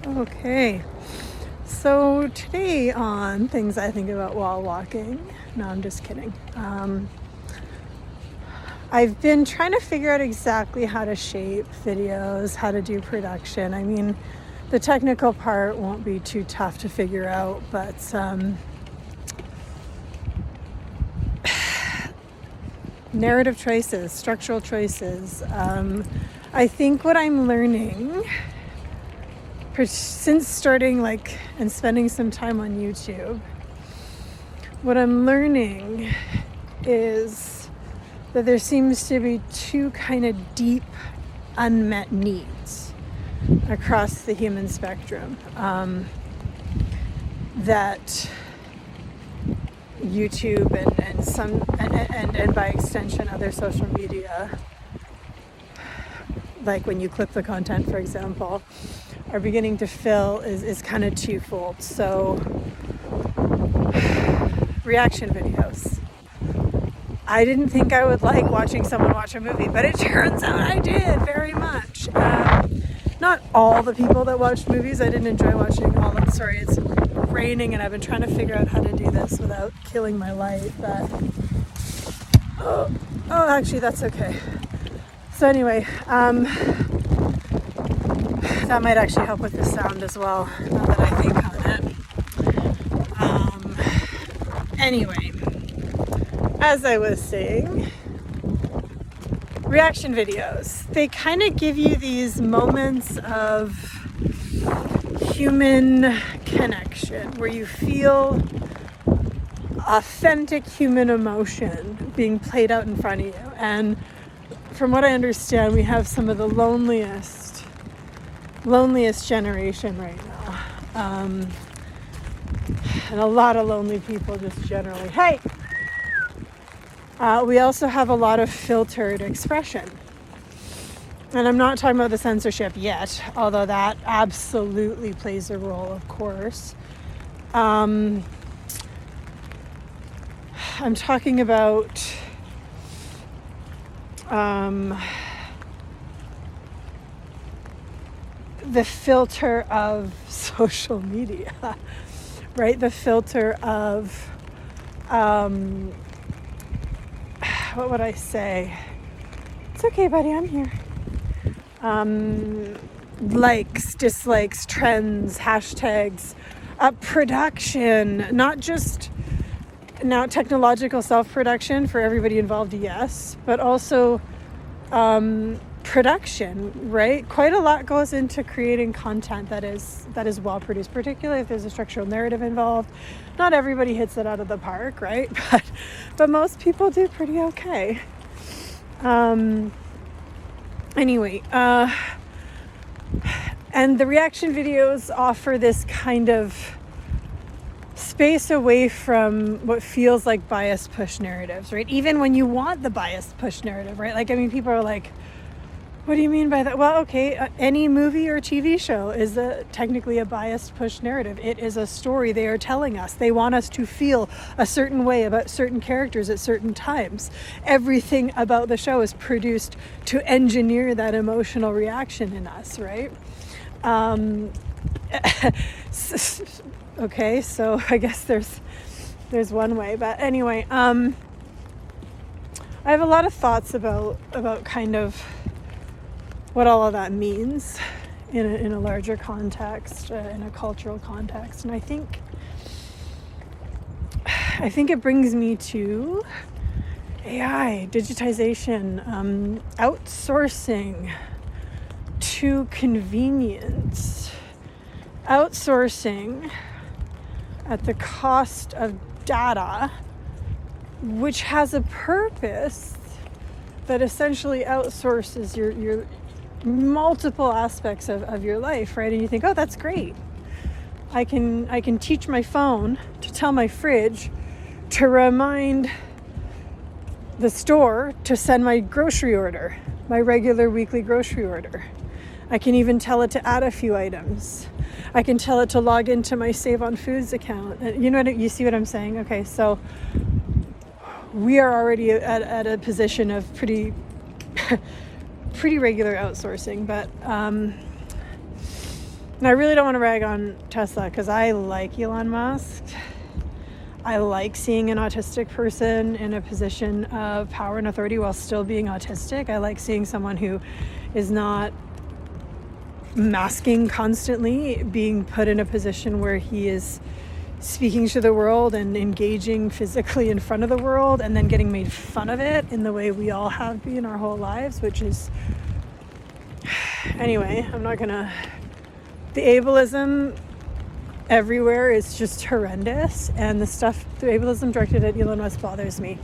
Okay, so today on things I think about while walking, no, I'm just kidding. I've been trying to figure out exactly how to shape videos, how to do production. I mean, the technical part won't be too tough to figure out, but narrative choices, structural choices. I think what I'm learning since starting and spending some time on YouTube, what I'm learning is that there seems to be two kind of deep unmet needs across the human spectrum that YouTube and by extension other social media, like when you clip the content, for example, are beginning to fill is kind of twofold. So reaction videos. I didn't think I would like watching someone watch a movie, but it turns out I did very much. Not all the people that watched movies. I didn't enjoy watching all of. Sorry, it's raining and I've been trying to figure out how to do this without killing my light. But actually that's okay. So anyway, that might actually help with the sound as well, now that I think on it. Anyway, as I was saying, reaction videos, they kind of give you these moments of human connection where you feel authentic human emotion being played out in front of you. And from what I understand, we have some of the loneliest generation right now. And a lot of lonely people just generally. Hey! We also have a lot of filtered expression. And I'm not talking about the censorship yet, although that absolutely plays a role, of course. I'm talking about the filter of social media, right? The filter of, what would I say? It's okay, buddy, I'm here. Likes, dislikes, trends, hashtags, production, not just now technological self-production for everybody involved, yes, but also production, right? Quite a lot goes into creating content that is well produced, particularly if there's a structural narrative involved. Not everybody hits it out of the park, right? But most people do pretty okay. Anyway, and the reaction videos offer this kind of space away from what feels like bias push narratives, right? Even when you want the bias push narrative, right? People are like, what do you mean by that? Well, okay, any movie or TV show is technically a biased push narrative. It is a story they are telling us. They want us to feel a certain way about certain characters at certain times. Everything about the show is produced to engineer that emotional reaction in us, right? Okay, so I guess there's one way, but anyway, I have a lot of thoughts about kind of what all of that means in a larger context, in a cultural context. And I think it brings me to AI, digitization, outsourcing to convenience, outsourcing at the cost of data, which has a purpose that essentially outsources your multiple aspects of your life, right? And you think, oh, that's great. I can teach my phone to tell my fridge to remind the store to send my grocery order, my regular weekly grocery order. I can even tell it to add a few items. I can tell it to log into my Save on Foods account. You see what I'm saying? Okay, so we are already at a position of pretty regular outsourcing, but And I really don't want to rag on Tesla because I like Elon Musk. I like seeing an autistic person in a position of power and authority while still being autistic. I like seeing someone who is not masking constantly, being put in a position where he is speaking to the world and engaging physically in front of the world and then getting made fun of it in the way we all have been our whole lives, which is... Anyway, I'm not gonna... The ableism everywhere is just horrendous, and the ableism directed at Elon Musk bothers me.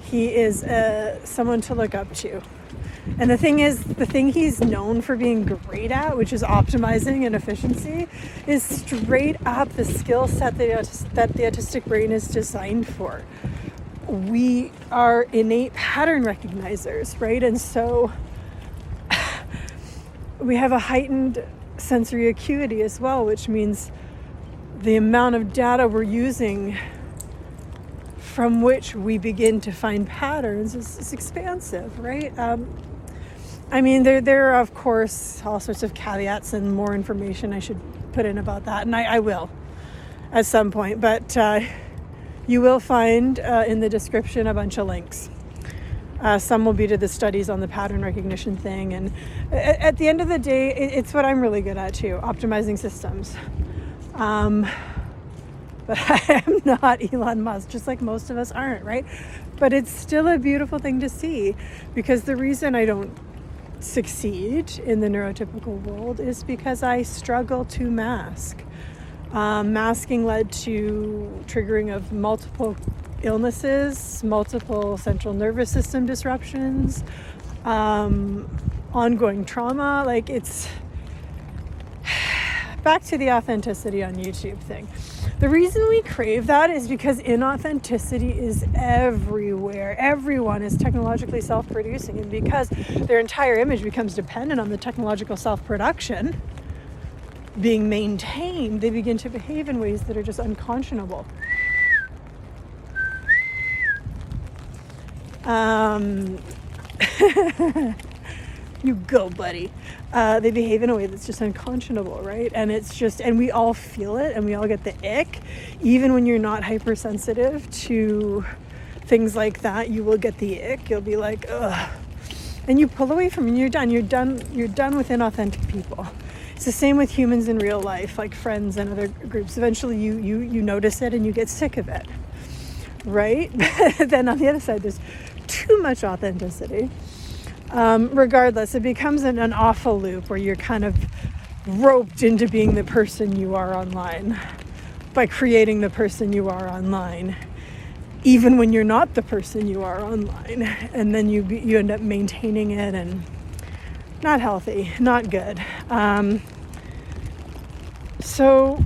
He is someone to look up to. And the thing is, the thing he's known for being great at, which is optimizing and efficiency, is straight up the skill set that the autistic brain is designed for. We are innate pattern recognizers, right? And so we have a heightened sensory acuity as well, which means the amount of data we're using from which we begin to find patterns is expansive, right? I mean, there are, of course, all sorts of caveats and more information I should put in about that, and I will at some point, but you will find in the description a bunch of links. Some will be to the studies on the pattern recognition thing, and at the end of the day, it's what I'm really good at too, optimizing systems. But I am not Elon Musk, just like most of us aren't, right? But it's still a beautiful thing to see, because the reason I don't succeed in the neurotypical world is because I struggle to mask. Masking led to triggering of multiple illnesses, multiple central nervous system disruptions, ongoing trauma. Like, it's back to the authenticity on YouTube thing. The reason we crave that is because inauthenticity is everywhere. Everyone is technologically self-producing, and because their entire image becomes dependent on the technological self-production being maintained, they begin to behave in ways that are just unconscionable. You go, buddy. They behave in a way that's just unconscionable, right? And it's just, and we all feel it, and we all get the ick. Even when you're not hypersensitive to things like that, you will get the ick. You'll be like, ugh. And you pull away from it, and you're done. You're done with inauthentic people. It's the same with humans in real life, like friends and other groups. Eventually you notice it and you get sick of it, right? Then on the other side, there's too much authenticity. Regardless, it becomes an awful loop where you're kind of roped into being the person you are online by creating the person you are online, even when you're not the person you are online. And then you end up maintaining it, and not healthy, not good. So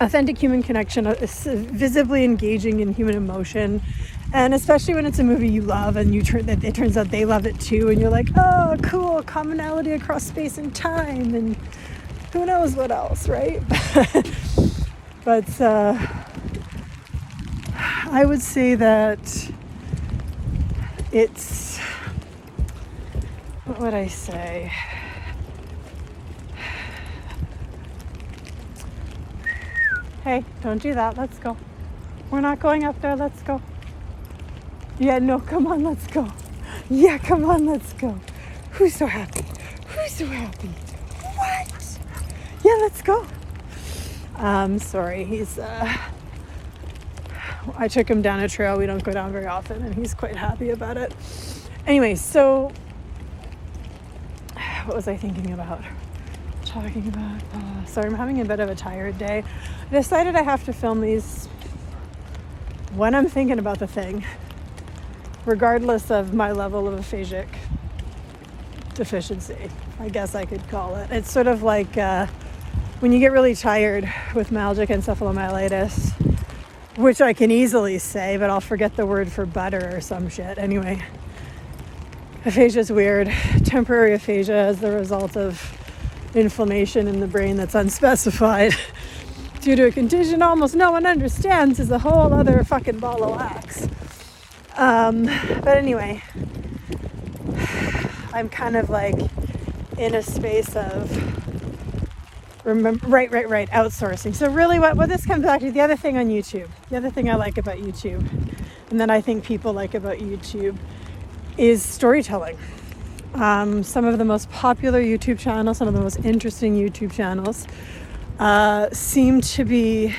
authentic human connection is visibly engaging in human emotion. And especially when it's a movie you love and it turns out they love it too, and you're like, oh, cool, commonality across space and time, and who knows what else, right? But I would say that it's, what would I say? Hey, don't do that. Let's go. We're not going up there. Let's go. Yeah, no, come on, let's go. Yeah, come on, let's go. Who's so happy? Who's so happy? What? Yeah, let's go. Sorry, he's, I took him down a trail we don't go down very often, and he's quite happy about it. Anyway, so, what was I thinking about? Talking about, sorry, I'm having a bit of a tired day. I decided I have to film these when I'm thinking about the thing, regardless of my level of aphasic deficiency, I guess I could call it. It's sort of like when you get really tired with myalgic encephalomyelitis, which I can easily say, but I'll forget the word for butter or some shit. Anyway, aphasia is weird. Temporary aphasia as the result of inflammation in the brain that's unspecified due to a condition almost no one understands is a whole other fucking ball of wax. But anyway, I'm kind of like in a space of outsourcing. So really what this comes back to, the other thing on YouTube, the other thing I like about YouTube, and that I think people like about YouTube, is storytelling. Some of the most popular YouTube channels, some of the most interesting YouTube channels seem to be,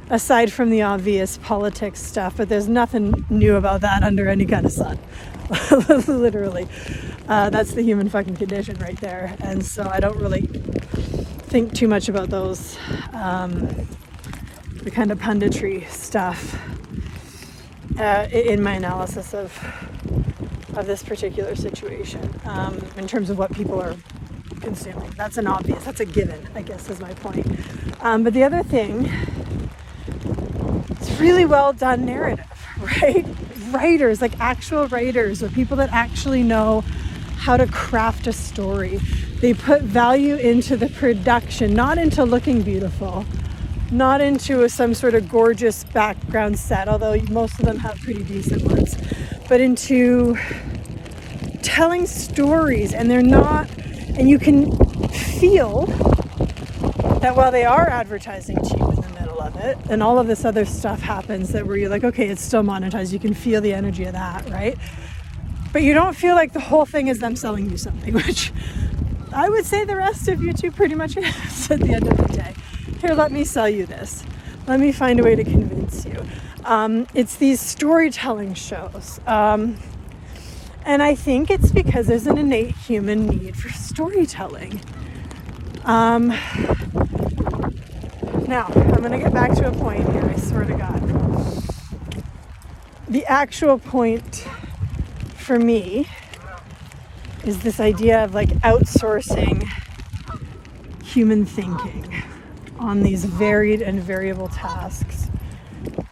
aside from the obvious politics stuff, but there's nothing new about that under any kind of sun. Literally. That's the human fucking condition right there. And so I don't really think too much about those, the kind of punditry stuff in my analysis of this particular situation, in terms of what people are consuming. That's a given, I guess is my point. But the other thing, it's really well done narrative, right? Writers, like actual writers, or people that actually know how to craft a story. They put value into the production, not into looking beautiful, not into some sort of gorgeous background set, although most of them have pretty decent ones, but into telling stories. And they're not, and you can feel that while they are advertising to you in the middle of it, and all of this other stuff happens that where you're like, okay, it's still monetized, you can feel the energy of that, right? But you don't feel like the whole thing is them selling you something, which I would say the rest of YouTube pretty much is at the end of the day. Here, let me sell you this. Let me find a way to convince you. It's these storytelling shows. And I think it's because there's an innate human need for storytelling. Now, I'm going to get back to a point here, I swear to God. The actual point for me is this idea of like outsourcing human thinking on these varied and variable tasks,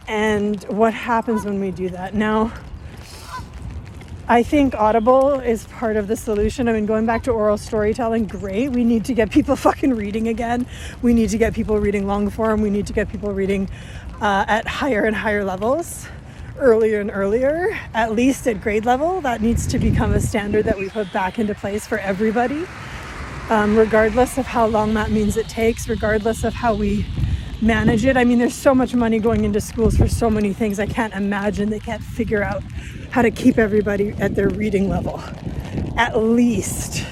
and what happens when we do that. Now, I think Audible is part of the solution. I mean, going back to oral storytelling, great. We need to get people fucking reading again. We need to get people reading long form. We need to get people reading at higher and higher levels, earlier and earlier, at least at grade level. That needs to become a standard that we put back into place for everybody, regardless of how long that means it takes, regardless of how we manage it. I mean, there's so much money going into schools for so many things. I can't imagine they can't figure out how to keep everybody at their reading level, at least,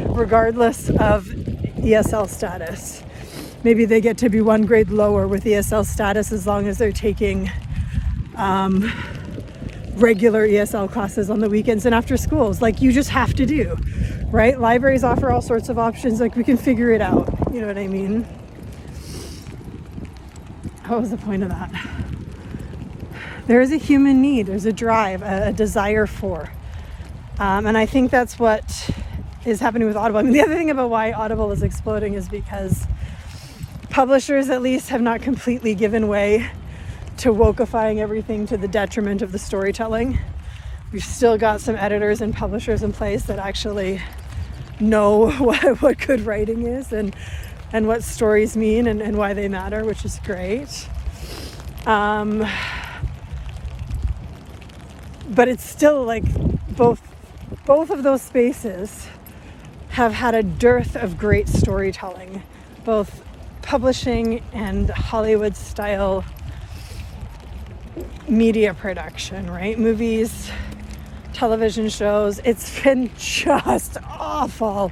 regardless of ESL status. Maybe they get to be one grade lower with ESL status as long as they're taking regular ESL classes on the weekends and after schools, like you just have to do, right? Libraries offer all sorts of options, like we can figure it out, you know what I mean? What was the point of that? There is a human need, there's a drive, a desire for. And I think that's what is happening with Audible. I mean, the other thing about why Audible is exploding is because publishers, at least, have not completely given way to wokeifying everything to the detriment of the storytelling. We've still got some editors and publishers in place that actually know what good writing is and what stories mean and why they matter, which is great. But it's still like both of those spaces have had a dearth of great storytelling, both publishing and Hollywood style media production, right? Movies, television shows. It's been just awful.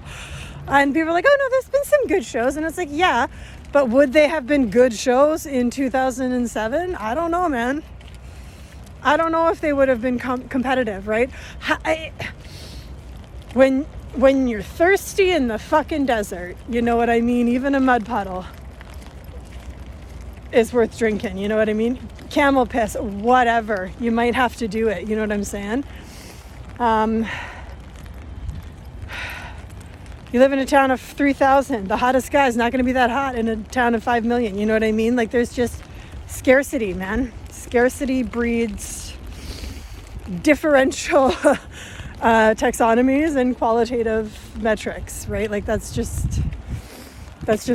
And people are like, oh no, there's been some good shows. And it's like, yeah, but would they have been good shows in 2007? I don't know, man. I don't know if they would have been competitive, right? When you're thirsty in the fucking desert, you know what I mean? Even a mud puddle is worth drinking, you know what I mean? Camel piss, whatever. You might have to do it, you know what I'm saying? You live in a town of 3,000. The hottest guy is not going to be that hot in a town of 5 million. You know what I mean? Like, there's just scarcity, man. Scarcity breeds differential taxonomies and qualitative metrics, right? Like, that's just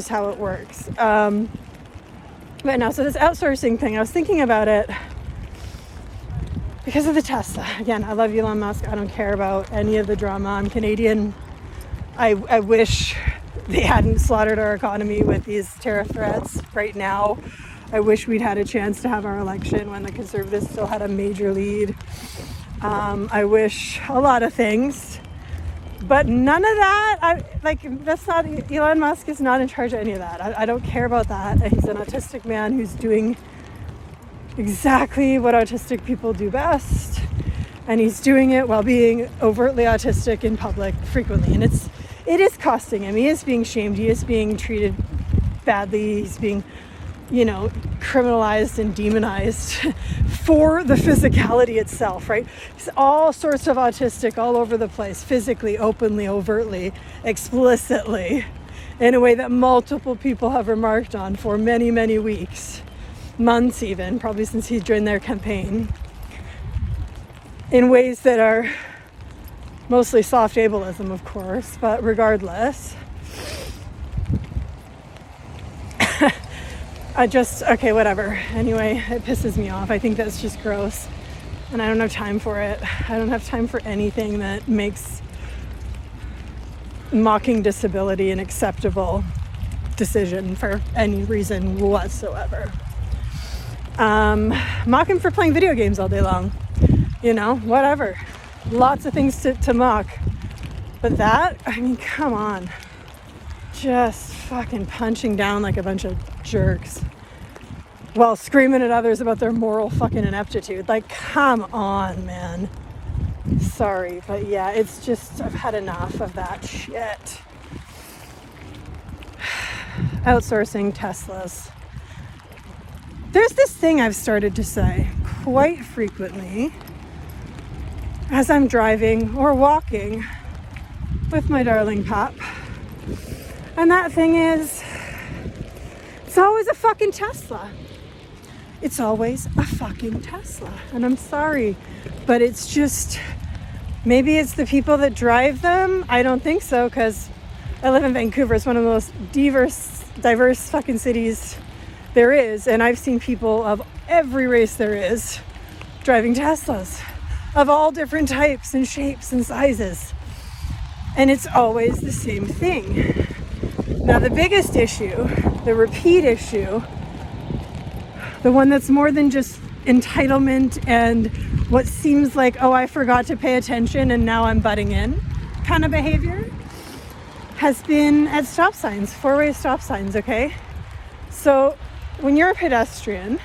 how it works. But now, so this outsourcing thing, I was thinking about it because of the Tesla. Again, I love Elon Musk. I don't care about any of the drama. I'm Canadian. I wish they hadn't slaughtered our economy with these tariff threats right now. I wish we'd had a chance to have our election when the Conservatives still had a major lead. I wish a lot of things, but none of that. That's not, Elon Musk is not in charge of any of that. I don't care about that. He's an autistic man who's doing exactly what autistic people do best, and he's doing it while being overtly autistic in public frequently, and it is costing him. He is being shamed. He is being treated badly. He's being, criminalized and demonized for the physicality itself, right? He's all sorts of autistic all over the place, physically, openly, overtly, explicitly, in a way that multiple people have remarked on for many, many weeks, months even, probably since he joined their campaign, in ways that are mostly soft ableism, of course, but regardless. Okay, whatever. Anyway, it pisses me off. I think that's just gross. And I don't have time for it. I don't have time for anything that makes mocking disability an acceptable decision for any reason whatsoever. Mock him for playing video games all day long. Whatever. Lots of things to mock. But that, come on. Just fucking punching down like a bunch of jerks while screaming at others about their moral fucking ineptitude. Come on, man. Sorry, but yeah, it's just, I've had enough of that shit. Outsourcing Teslas. There's this thing I've started to say quite frequently as I'm driving or walking with my darling pup. And that thing is, it's always a fucking Tesla. It's always a fucking Tesla. And I'm sorry, but it's just, maybe it's the people that drive them. I don't think so, because I live in Vancouver. It's one of the most diverse fucking cities there is. And I've seen people of every race there is driving Teslas of all different types and shapes and sizes. And it's always the same thing. Now, the biggest issue, the repeat issue, the one that's more than just entitlement and what seems like, oh, I forgot to pay attention and now I'm butting in kind of behavior, has been at stop signs, four-way stop signs, okay? So when you're a pedestrian,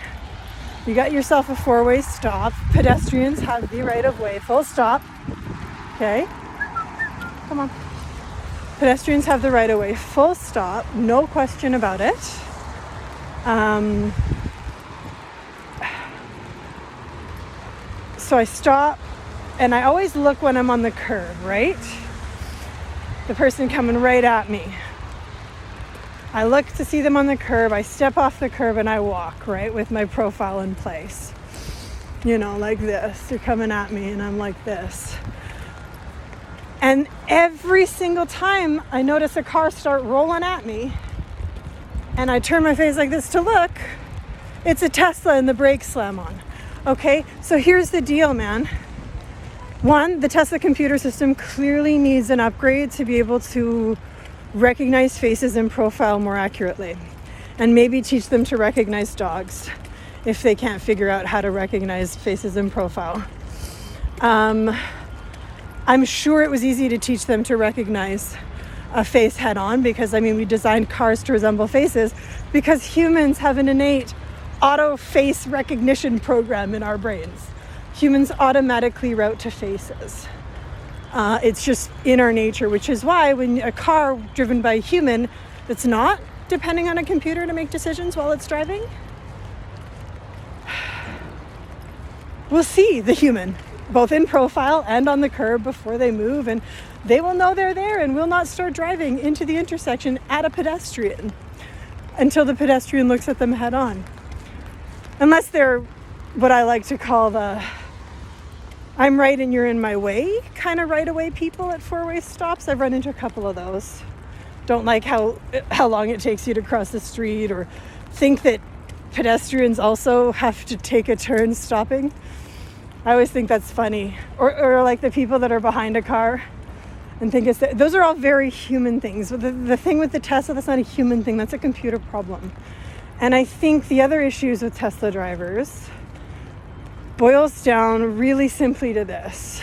you got yourself a four-way stop. Pedestrians have the right of way, full stop, okay? Come on. Pedestrians have the right of way, full stop, no question about it. So I stop, and I always look when I'm on the curb, right? The person coming right at me. I look to see them on the curb, I step off the curb and I walk, right, with my profile in place. Like this. They're coming at me and I'm like this. And every single time I notice a car start rolling at me and I turn my face like this to look, it's a Tesla and the brakes slam on. Okay, so here's the deal, man. One, the Tesla computer system clearly needs an upgrade to be able to recognize faces in profile more accurately, and maybe teach them to recognize dogs if they can't figure out how to recognize faces in profile. I'm sure it was easy to teach them to recognize a face head on because, we designed cars to resemble faces because humans have an innate auto face recognition program in our brains. Humans automatically route to faces. It's just in our nature, which is why when a car driven by a human that's not depending on a computer to make decisions while it's driving, we'll see the human both in profile and on the curb before they move, and they will know they're there and will not start driving into the intersection at a pedestrian until the pedestrian looks at them head on. Unless they're what I like to call the I'm right and you're in my way kind of right away people at four-way stops. I've run into a couple of those. Don't like how long it takes you to cross the street, or think that pedestrians also have to take a turn stopping. I always think that's funny. Or like the people that are behind a car and think those are all very human things. The thing with the Tesla, that's not a human thing, that's a computer problem. And I think the other issues with Tesla drivers boils down really simply to this.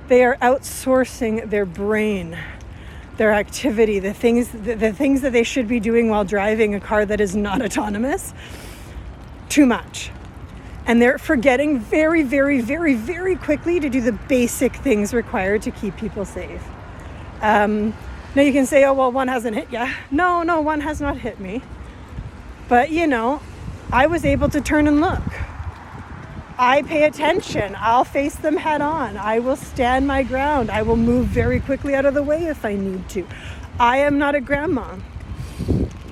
They are outsourcing their brain, their activity, the things that they should be doing while driving a car that is not autonomous, too much. And they're forgetting very, very, very, very quickly to do the basic things required to keep people safe. Now you can say, oh, well, one hasn't hit you. No, one has not hit me. But, I was able to turn and look. I pay attention. I'll face them head on. I will stand my ground. I will move very quickly out of the way if I need to. I am not a grandma.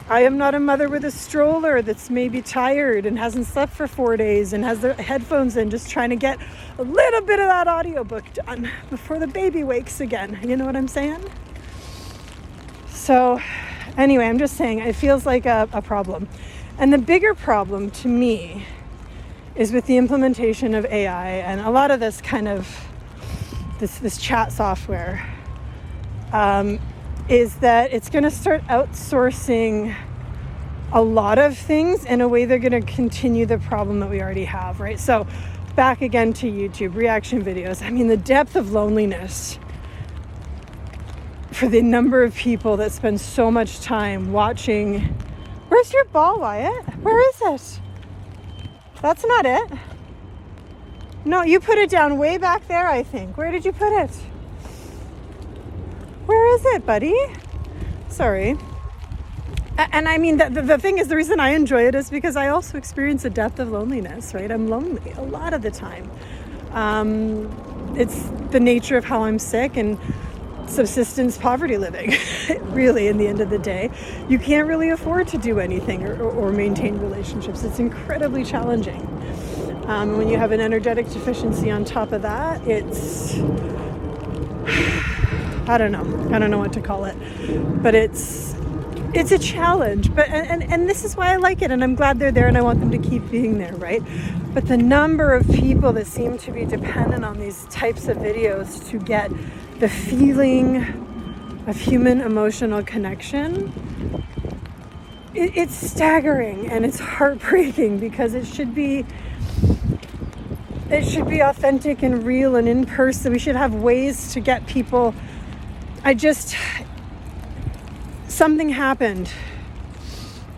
I am not a mother with a stroller that's maybe tired and hasn't slept for 4 days and has their headphones in just trying to get a little bit of that audiobook done before the baby wakes again. You know what I'm saying? So anyway, I'm just saying it feels like a problem. And the bigger problem to me is with the implementation of AI and a lot of this kind of this chat software. Is that it's going to start outsourcing a lot of things in a way they're going to continue the problem that we already have, right? So back again to YouTube, reaction videos. I mean, the depth of loneliness for the number of people that spend so much time watching. Where's your ball, Wyatt? Where is it? That's not it. No, you put it down way back there, I think. Where did you put it? Where is it, buddy? Sorry. And I mean, the thing is, the reason I enjoy it is because I also experience a depth of loneliness, right? I'm lonely a lot of the time. It's the nature of how I'm sick and subsistence poverty living, really, in the end of the day. You can't really afford to do anything or maintain relationships. It's incredibly challenging. When you have an energetic deficiency on top of that, it's... I don't know what to call it, but it's a challenge. But and this is why I like it, and I'm glad they're there, and I want them to keep being there, right? But the number of people that seem to be dependent on these types of videos to get the feeling of human emotional connection, it's staggering and it's heartbreaking, because it should be authentic and real and in person. We should have ways to get people. Something happened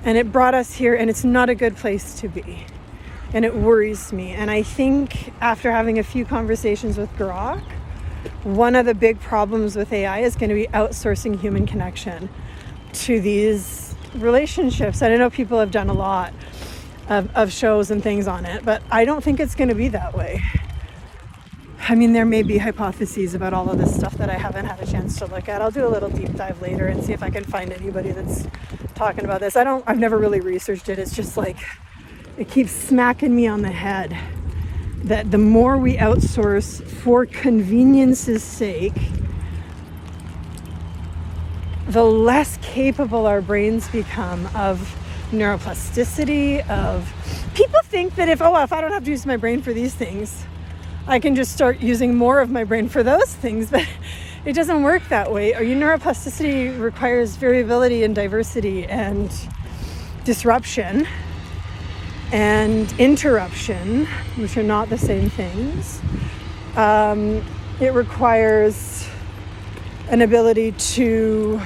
and it brought us here, and it's not a good place to be, and it worries me. And I think after having a few conversations with Grok, one of the big problems with AI is going to be outsourcing human connection to these relationships. And I know people have done a lot of shows and things on it, but I don't think it's going to be that way. I mean, there may be hypotheses about all of this stuff that I haven't had a chance to look at. I'll do a little deep dive later and see if I can find anybody that's talking about this. I've never really researched it. It's just like, it keeps smacking me on the head that the more we outsource for convenience's sake, the less capable our brains become of neuroplasticity. Of people think that if I don't have to use my brain for these things, I can just start using more of my brain for those things. But it doesn't work that way. Or your neuroplasticity requires variability and diversity and disruption and interruption, which are not the same things. It requires an ability to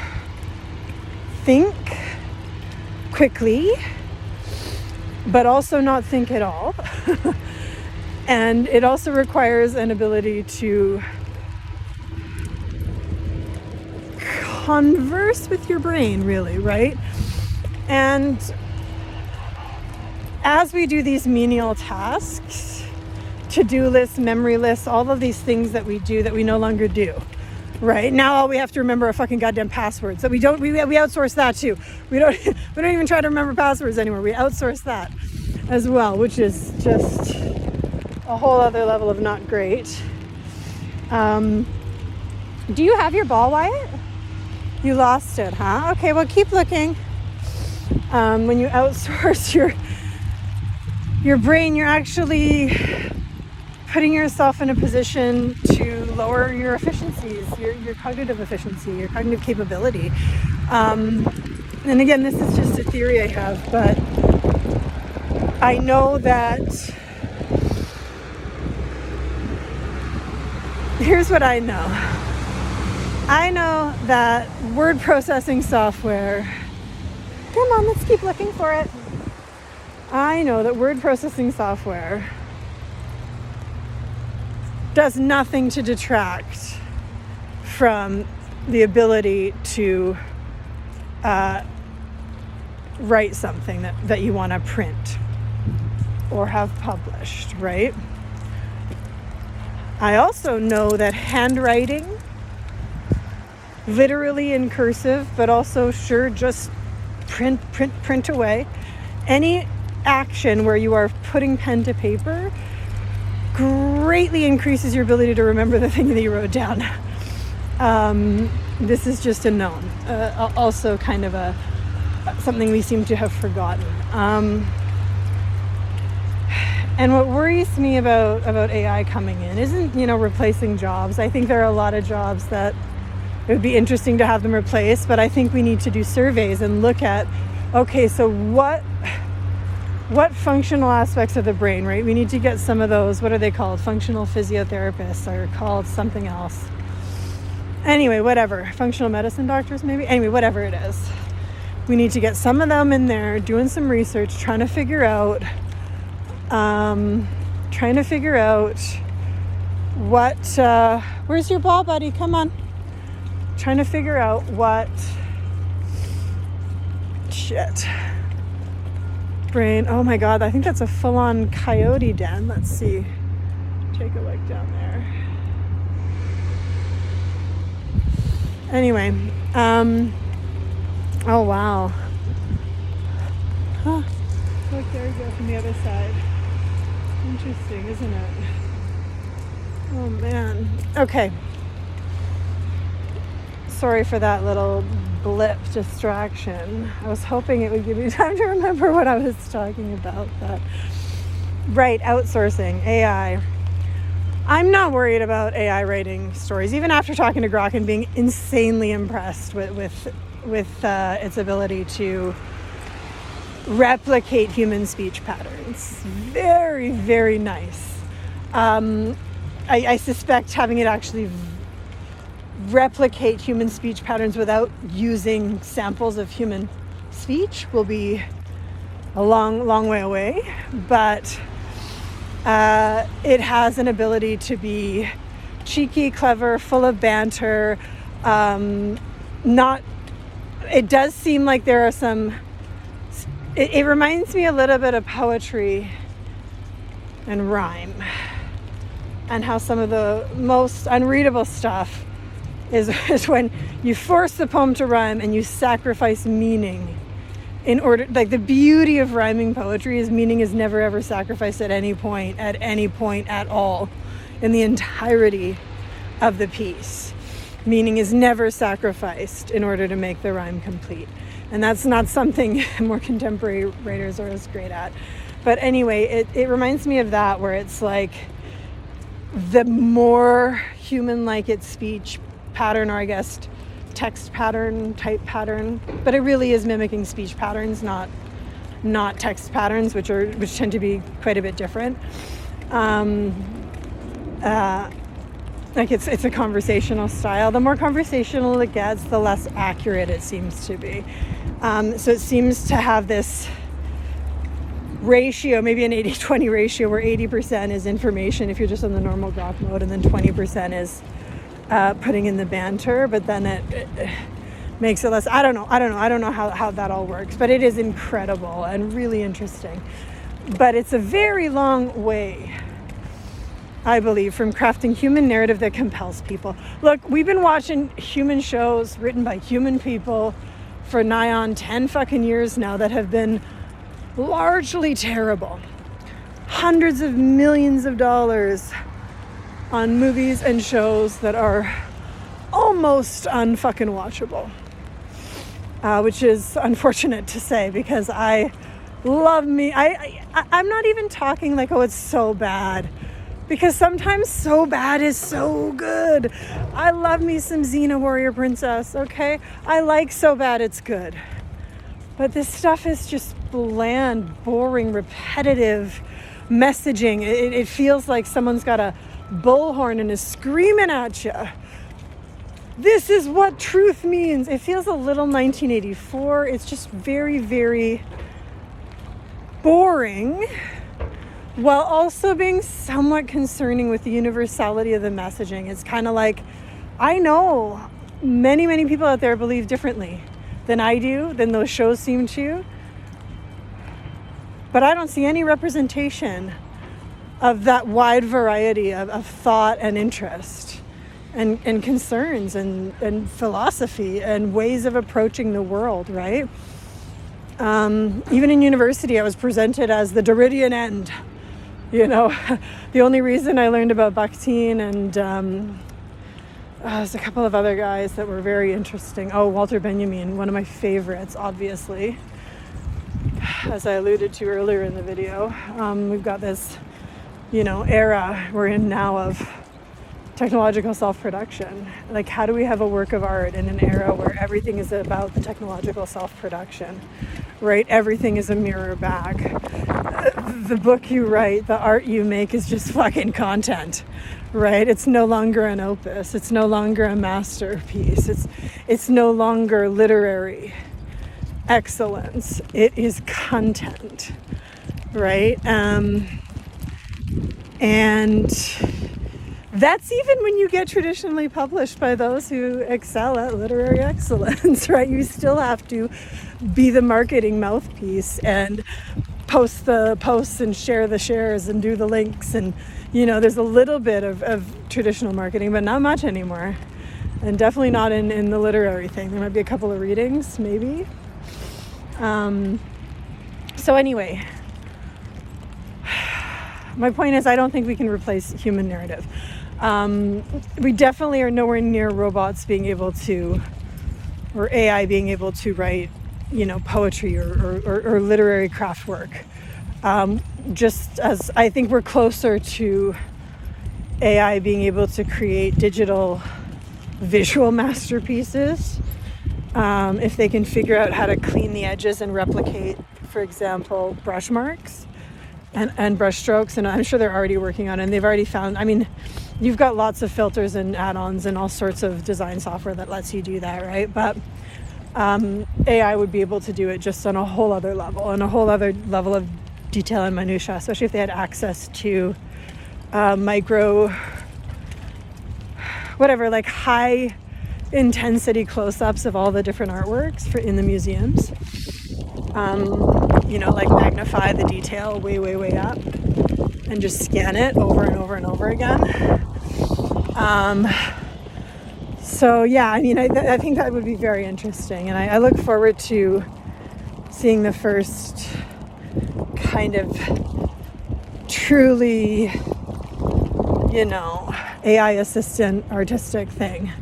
think quickly, but also not think at all. And it also requires an ability to converse with your brain, really, right? And as we do these menial tasks, to-do lists, memory lists, all of these things that we do that we no longer do, right? Now all we have to remember are fucking goddamn passwords. So we outsource that too. We don't even try to remember passwords anymore. We outsource that as well, which is just a whole other level of not great. Do you have your ball, Wyatt? You lost it, huh? Okay, well, keep looking. When you outsource your brain, you're actually putting yourself in a position to lower your efficiencies, your cognitive efficiency, your cognitive capability. And again, this is just a theory I have, but I know that, here's what I know. I know that word processing software, come on, let's keep looking for it. I know that word processing software does nothing to detract from the ability to write something that you want to print or have published, right? I also know that handwriting, literally in cursive, but also just print away, any action where you are putting pen to paper greatly increases your ability to remember the thing that you wrote down. This is just a known, also kind of something we seem to have forgotten. And what worries me about AI coming in isn't, replacing jobs. I think there are a lot of jobs that it would be interesting to have them replaced, but I think we need to do surveys and look at, okay, so what functional aspects of the brain, right? We need to get some of those, what are they called? Functional physiotherapists, or called something else. Anyway, whatever. Functional medicine doctors, maybe? Anyway, whatever it is. We need to get some of them in there doing some research, trying to figure out what, where's your ball, buddy? Come on. Trying to figure out what, brain, oh my God, I think that's a full-on coyote den. Let's see. Take a look down there. Anyway, oh wow. Huh. Look, there we go from the other side. Interesting, isn't it? Oh man. Okay. Sorry for that little blip distraction. I was hoping it would give me time to remember what I was talking about. But right, outsourcing, AI. I'm not worried about AI writing stories, even after talking to Grok and being insanely impressed with its ability to replicate human speech patterns. Very, very nice. I suspect having it actually replicate human speech patterns without using samples of human speech will be a long, long way away. But it has an ability to be cheeky, clever, full of banter. It does seem like there are some. It reminds me a little bit of poetry and rhyme, and how some of the most unreadable stuff is when you force the poem to rhyme and you sacrifice meaning in order. Like, the beauty of rhyming poetry is meaning is never ever sacrificed at any point at all in the entirety of the piece. Meaning is never sacrificed in order to make the rhyme complete. And that's not something more contemporary writers are as great at. But anyway, it reminds me of that, where it's like the more human-like its speech pattern, or I guess text pattern, type pattern, but it really is mimicking speech patterns, not text patterns, which tend to be quite a bit different. Like it's a conversational style. The more conversational it gets, the less accurate it seems to be. So it seems to have this ratio, maybe an 80-20 ratio, where 80% is information if you're just in the normal Grok mode, and then 20% is putting in the banter, but then it makes it less. I don't know how that all works, but it is incredible and really interesting. But it's a very long way, I believe, from crafting human narrative that compels people. Look, we've been watching human shows written by human people for nigh on 10 fucking years now that have been largely terrible. Hundreds of millions of dollars on movies and shows that are almost unfucking watchable. Which is unfortunate to say, because I love me. I'm not even talking like, oh, it's so bad. Because sometimes so bad is so good. I love me some Xena Warrior Princess, okay? I like so bad it's good. But this stuff is just bland, boring, repetitive messaging. It feels like someone's got a bullhorn and is screaming at you. This is what truth means. It feels a little 1984. It's just very, very boring, while also being somewhat concerning with the universality of the messaging. It's kind of like, I know many, many people out there believe differently than I do, than those shows seem to, but I don't see any representation of that wide variety of thought and interest and concerns and philosophy and ways of approaching the world, right? Even in university, I was presented as the Derridian end. You know, the only reason I learned about Bakhtin and there's a couple of other guys that were very interesting. Oh, Walter Benjamin, one of my favorites, obviously. As I alluded to earlier in the video, we've got this, era we're in now of technological self-production. Like, how do we have a work of art in an era where everything is about the technological self-production, right? Everything is a mirror back. The book you write, the art you make is just fucking content, right? It's no longer an opus. It's no longer a masterpiece. It's no longer literary excellence. It is content, right? And that's even when you get traditionally published by those who excel at literary excellence, right? You still have to be the marketing mouthpiece and post the posts and share the shares and do the links. And, there's a little bit of traditional marketing, but not much anymore. And definitely not in the literary thing. There might be a couple of readings, maybe. So anyway, my point is, I don't think we can replace human narrative. We definitely are nowhere near robots being able to, or AI being able to write, poetry or literary craft work. Just as I think we're closer to AI being able to create digital visual masterpieces, if they can figure out how to clean the edges and replicate, for example, brush marks and brush strokes. And I'm sure they're already working on it, and they've already found, you've got lots of filters and add-ons and all sorts of design software that lets you do that, right? But AI would be able to do it just on a whole other level, and a whole other level of detail and minutia, especially if they had access to micro, whatever, like high intensity close-ups of all the different artworks in the museums. Like magnify the detail way, way, way up and just scan it over and over and over again. So yeah, I think that would be very interesting, and I look forward to seeing the first kind of truly, AI assistant artistic thing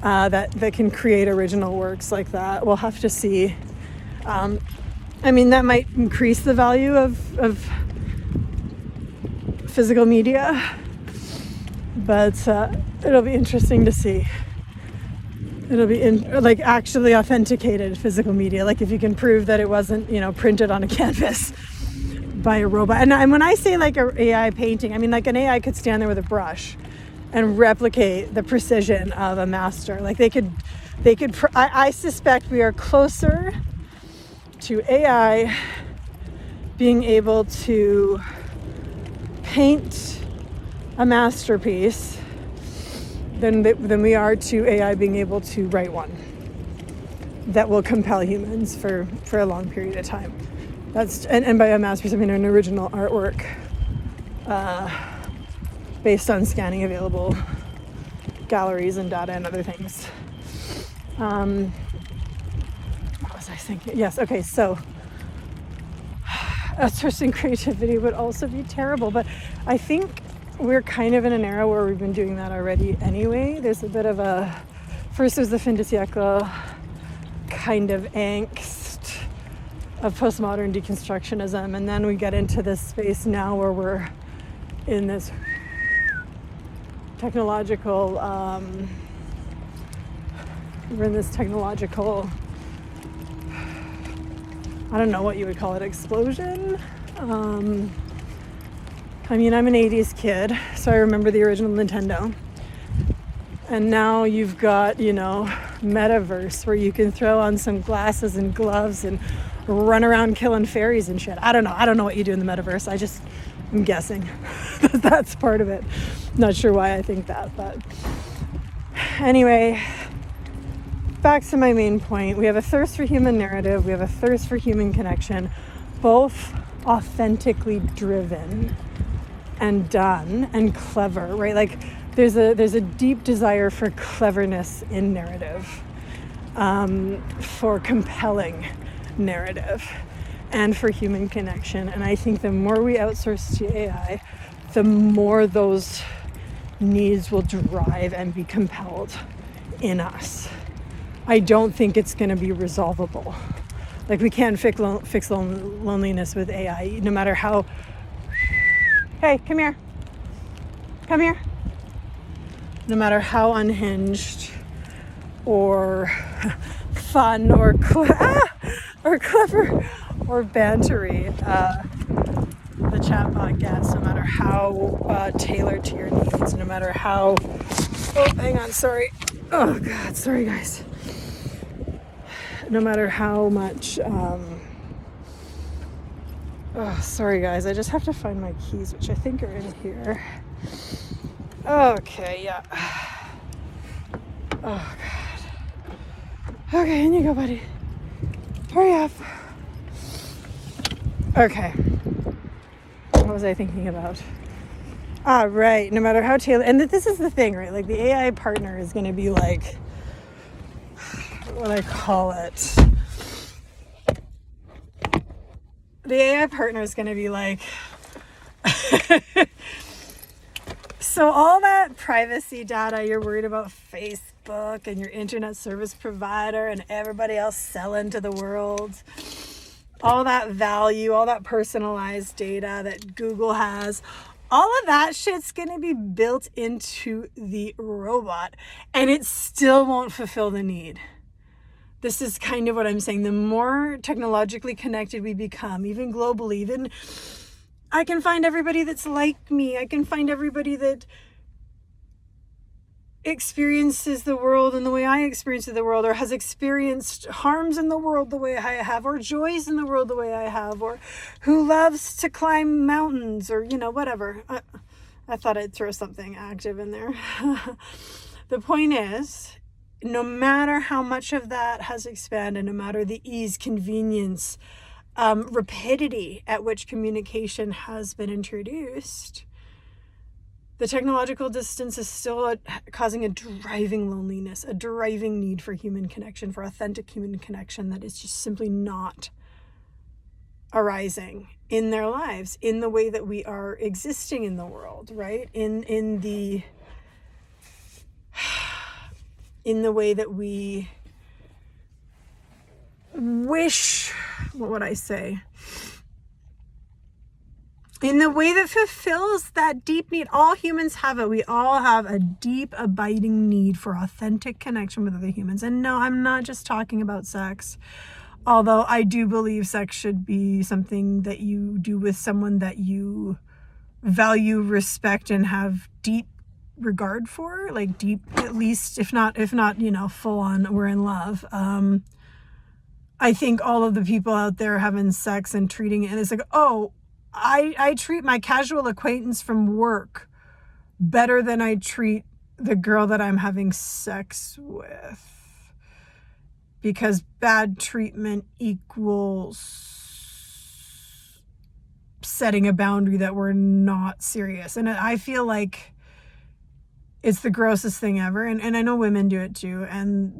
that can create original works like that. We'll have to see. That might increase the value of physical media, but it'll be interesting to see. It'll be actually authenticated physical media, like if you can prove that it wasn't, printed on a canvas by a robot. And when I say like an AI painting, like an AI could stand there with a brush and replicate the precision of a master. Like they could. I suspect we are closer to AI being able to paint a masterpiece than we are to AI being able to write one that will compel humans for a long period of time. That's and by a masterpiece, I mean an original artwork based on scanning available galleries and data and other things. What was I thinking? Yes, okay, so outsourcing creativity would also be terrible, but I think we're kind of in an era where we've been doing that already anyway. There's a bit of first there's the fin de siècle kind of angst of postmodern deconstructionism, and then we get into this space now where we're in this technological, we're in this technological, I don't know what you would call it, explosion. I mean, I'm an 80s kid, so I remember the original Nintendo. And now you've got, you know, metaverse where you can throw on some glasses and gloves and run around killing fairies and shit. I don't know what you do in the metaverse. I'm guessing that's part of it. Not sure why I think that, but anyway, back to my main point. We have a thirst for human narrative. We have a thirst for human connection, both authentically driven and done and clever, right? Like there's a deep desire for cleverness in narrative, for compelling narrative, and for human connection. And I think the more we outsource to AI, the more those needs will drive and be compelled in us. I don't think it's going to be resolvable. Like we can't fix loneliness with AI, no matter how. Hey, come here. Come here. No matter how unhinged or fun or clever or bantery the chatbot gets, no matter how tailored to your needs, no matter how. Oh, hang on, sorry. Oh God, sorry guys. No matter how much. Oh, sorry guys, I just have to find my keys, which I think are in here. Okay, yeah. Oh God. Okay, in you go, buddy. Hurry up. Okay. What was I thinking about? Right. No matter how tailored, and this is the thing, right? Like the AI partner is going to be like, what I call it. The AI partner is going to be like, so all that privacy data you're worried about Facebook and your internet service provider and everybody else selling to the world, all that value, all that personalized data that Google has, all of that shit's going to be built into the robot, and it still won't fulfill the need. This is kind of what I'm saying. The more technologically connected we become, even globally, even I can find everybody that's like me. I can find everybody that experiences the world in the way I experience the world, or has experienced harms in the world the way I have, or joys in the world the way I have, or who loves to climb mountains, or, you know, whatever. I thought I'd throw something active in there. The point is, no matter how much of that has expanded, no matter the ease, convenience, rapidity at which communication has been introduced, the technological distance is still causing a driving loneliness, a driving need for human connection, for authentic human connection that is just simply not arising in their lives, in the way that we are existing in the world, right? In the way that we wish, what would I say? In the way that fulfills that deep need. All humans have it. We all have a deep, abiding need for authentic connection with other humans. And no, I'm not just talking about sex. Although I do believe sex should be something that you do with someone that you value, respect, and have deep regard for. Like deep, at least, if not, you know, full on, we're in love. I think all of the people out there having sex and treating it, and it's like, oh, I treat my casual acquaintance from work better than I treat the girl that I'm having sex with, because bad treatment equals setting a boundary that we're not serious. And I feel like it's the grossest thing ever. And I know women do it too. And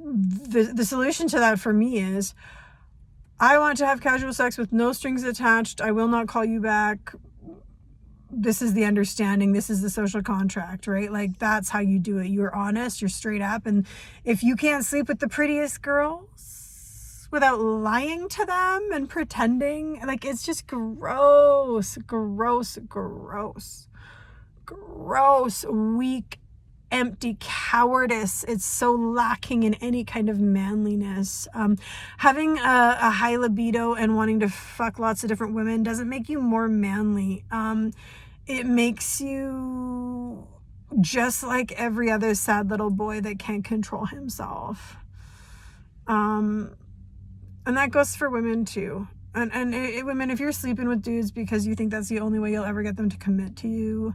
the solution to that for me is, I want to have casual sex with no strings attached. I will not call you back. This is the understanding. This is the social contract, right? Like, that's how you do it. You're honest. You're straight up. And if you can't sleep with the prettiest girls without lying to them and pretending, like, it's just gross, weak empty cowardice. It's so lacking in any kind of manliness. Having a high libido and wanting to fuck lots of different women doesn't make you more manly. It makes you just like every other sad little boy that can't control himself. And that goes for women too. And women, if you're sleeping with dudes because you think that's the only way you'll ever get them to commit to you,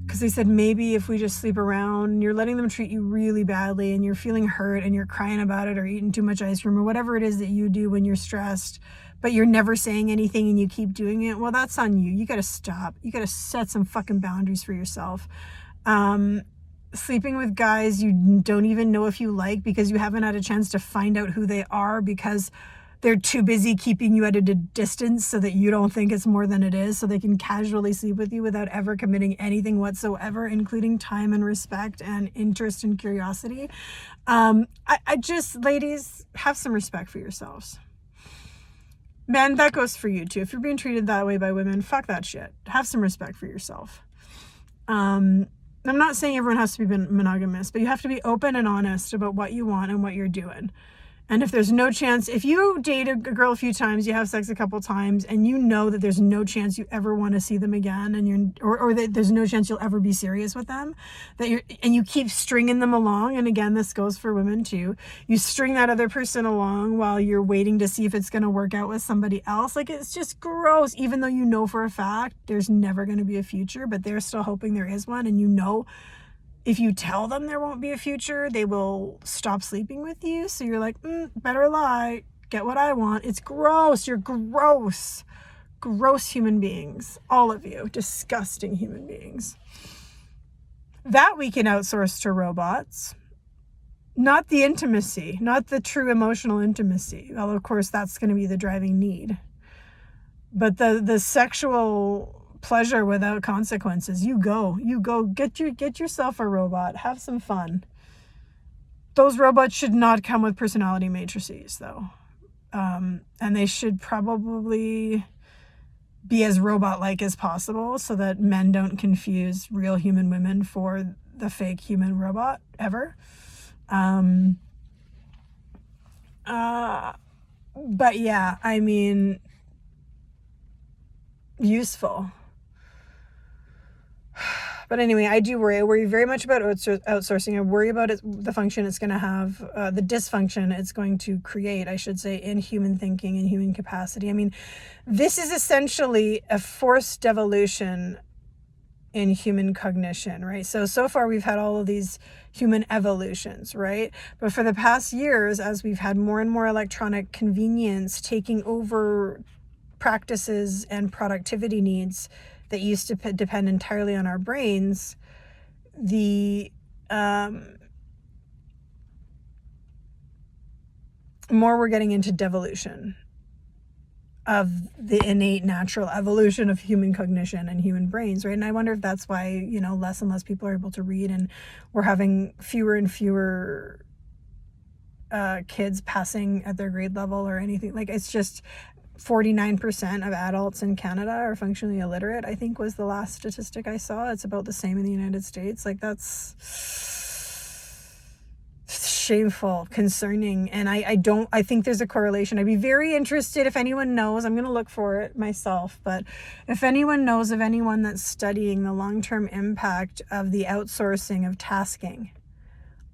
because they said maybe if we just sleep around, you're letting them treat you really badly and you're feeling hurt and you're crying about it or eating too much ice cream or whatever it is that you do when you're stressed, but you're never saying anything and you keep doing it, well, that's on you. You got to stop. You got to set some fucking boundaries for yourself. Sleeping with guys you don't even know if you like because you haven't had a chance to find out who they are because they're too busy keeping you at a distance so that you don't think it's more than it is, so they can casually sleep with you without ever committing anything whatsoever, including time and respect and interest and curiosity. I just, ladies, have some respect for yourselves. Men, that goes for you too. If you're being treated that way by women, fuck that shit. Have some respect for yourself. I'm not saying everyone has to be monogamous, but you have to be open and honest about what you want and what you're doing. And if there's no chance, if you date a girl a few times, you have sex a couple times, and you know that there's no chance you ever want to see them again, and or that there's no chance you'll ever be serious with them, and you keep stringing them along, and again, this goes for women too. You string that other person along while you're waiting to see if it's going to work out with somebody else. Like, it's just gross, even though you know for a fact there's never going to be a future, but they're still hoping there is one, and you know if you tell them there won't be a future, they will stop sleeping with you. So you're like, better lie, get what I want. It's gross. You're gross. Gross human beings. All of you. Disgusting human beings. That we can outsource to robots. Not the intimacy. Not the true emotional intimacy. Well, of course, that's going to be the driving need. But the sexual pleasure without consequences. You go get yourself a robot, have some fun. Those robots should not come with personality matrices though, and they should probably be as robot-like as possible so that men don't confuse real human women for the fake human robot ever. But yeah, I mean, useful. But anyway, I do worry. I worry very much about outsourcing. I worry about the function it's going to have, the dysfunction it's going to create, I should say, in human thinking and human capacity. I mean, this is essentially a forced devolution in human cognition, right? So far we've had all of these human evolutions, right? But for the past years, as we've had more and more electronic convenience taking over practices and productivity needs that used to depend entirely on our brains, the more we're getting into devolution of the innate natural evolution of human cognition and human brains, right? And I wonder if that's why, less and less people are able to read, and we're having fewer and fewer kids passing at their grade level or anything. Like, it's just 49% of adults in Canada are functionally illiterate, I think was the last statistic I saw. It's about the same in the United States. Like, that's shameful, concerning. And I think there's a correlation. I'd be very interested if anyone knows, I'm going to look for it myself, but if anyone knows of anyone that's studying the long-term impact of the outsourcing of tasking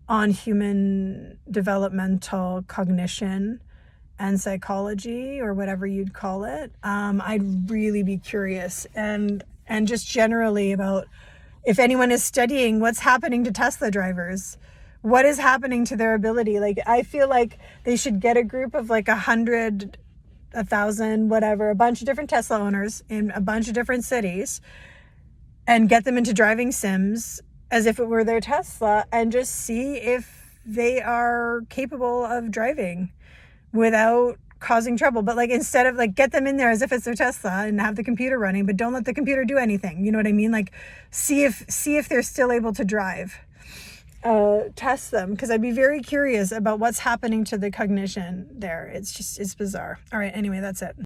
on human developmental cognition and psychology, or whatever you'd call it, I'd really be curious. And just generally about if anyone is studying what's happening to Tesla drivers, what is happening to their ability. Like, I feel like they should get a group of like 100, 1,000, whatever, a bunch of different Tesla owners in a bunch of different cities, and get them into driving sims as if it were their Tesla, and just see if they are capable of driving without causing trouble. But like, instead of like, get them in there as if it's their Tesla and have the computer running, but don't let the computer do anything. You know what I mean? Like, see if they're still able to drive. Test them, because I'd be very curious about what's happening to the cognition there. It's bizarre. All right, anyway, that's it.